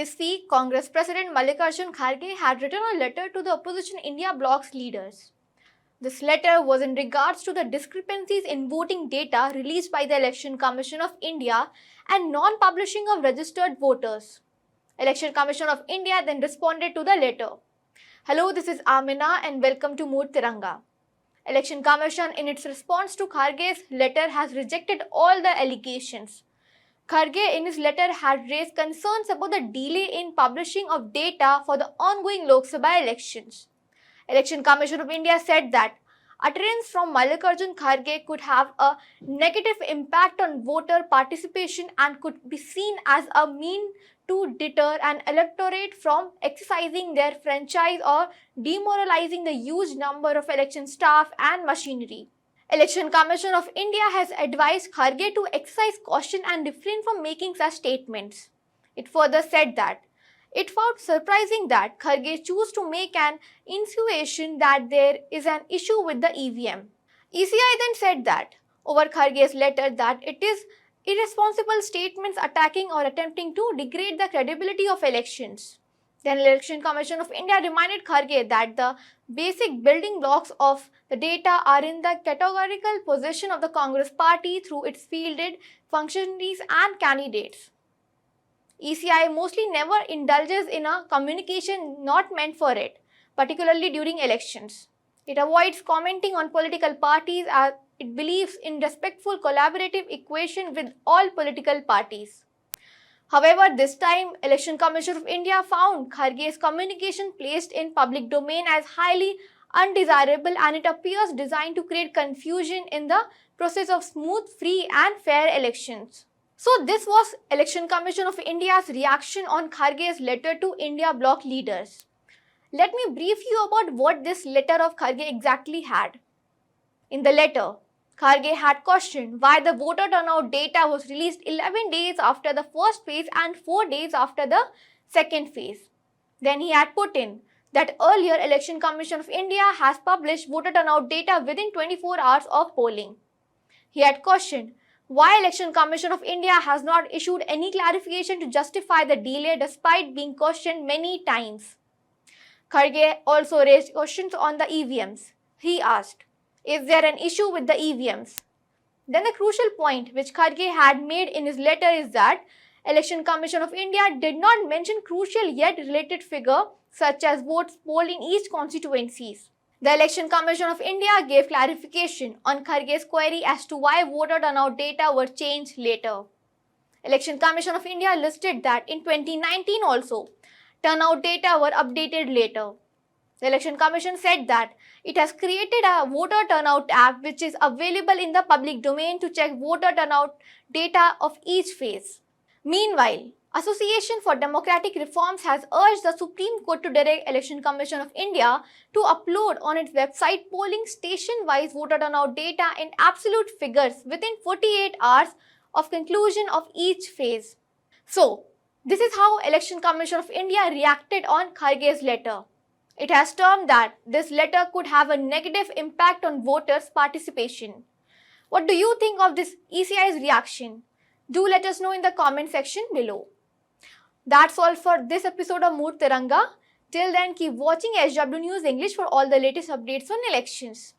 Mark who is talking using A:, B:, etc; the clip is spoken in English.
A: This week, Congress President Mallikarjun Kharge had written a letter to the opposition India bloc's leaders. This letter was in regards to the discrepancies in voting data released by the Election Commission of India and non-publishing of registered voters. Election Commission of India then responded to the letter. Hello, this is Amina and welcome to Mood Tiranga. Election Commission in its response to Kharge's letter has rejected all the allegations. Kharge in his letter had raised concerns about the delay in publishing of data for the ongoing Lok Sabha elections. Election Commission of India said that utterance from Mallikarjun Kharge could have a negative impact on voter participation and could be seen as a mean to deter an electorate from exercising their franchise or demoralizing the huge number of election staff and machinery. Election Commission of India has advised Kharge to exercise caution and refrain from making such statements. It further said that it found surprising that Kharge chose to make an insinuation that there is an issue with the EVM. ECI then said that over Kharge's letter that it is irresponsible statements attacking or attempting to degrade the credibility of elections. Then Election Commission of India reminded Kharge that the basic building blocks of the data are in the categorical possession of the Congress party through its fielded functionaries and candidates. ECI mostly never indulges in a communication not meant for it, particularly during elections. It avoids commenting on political parties as it believes in respectful collaborative equation with all political parties. However, this time, Election Commission of India found Kharge's communication placed in public domain as highly undesirable and it appears designed to create confusion in the process of smooth, free and fair elections. So this was Election Commission of India's reaction on Kharge's letter to India bloc leaders. Let me brief you about what this letter of Kharge exactly had. In the letter, Kharge had questioned why the voter turnout data was released 11 days after the first phase and 4 days after the second phase. Then he had put in that earlier Election Commission of India has published voter turnout data within 24 hours of polling. He had questioned why Election Commission of India has not issued any clarification to justify the delay despite being questioned many times. Kharge also raised questions on the EVMs. He asked, is there an issue with the EVMs? Then the crucial point which Kharge had made in his letter is that Election Commission of India did not mention crucial yet related figure such as votes polled in each constituencies. The Election Commission of India gave clarification on Kharge's query as to why voter turnout data were changed later. Election Commission of India listed that in 2019 also, turnout data were updated later. The Election Commission said that it has created a voter turnout app which is available in the public domain to check voter turnout data of each phase. Meanwhile, Association for Democratic Reforms has urged the Supreme Court to direct Election Commission of India to upload on its website polling station-wise voter turnout data in absolute figures within 48 hours of conclusion of each phase. So, this is how Election Commission of India reacted on Kharge's letter. It has termed that this letter could have a negative impact on voters' participation. What do you think of this ECI's reaction? Do let us know in the comment section below. That's all for this episode of Mood Tiranga. Till then, keep watching SW News English for all the latest updates on elections.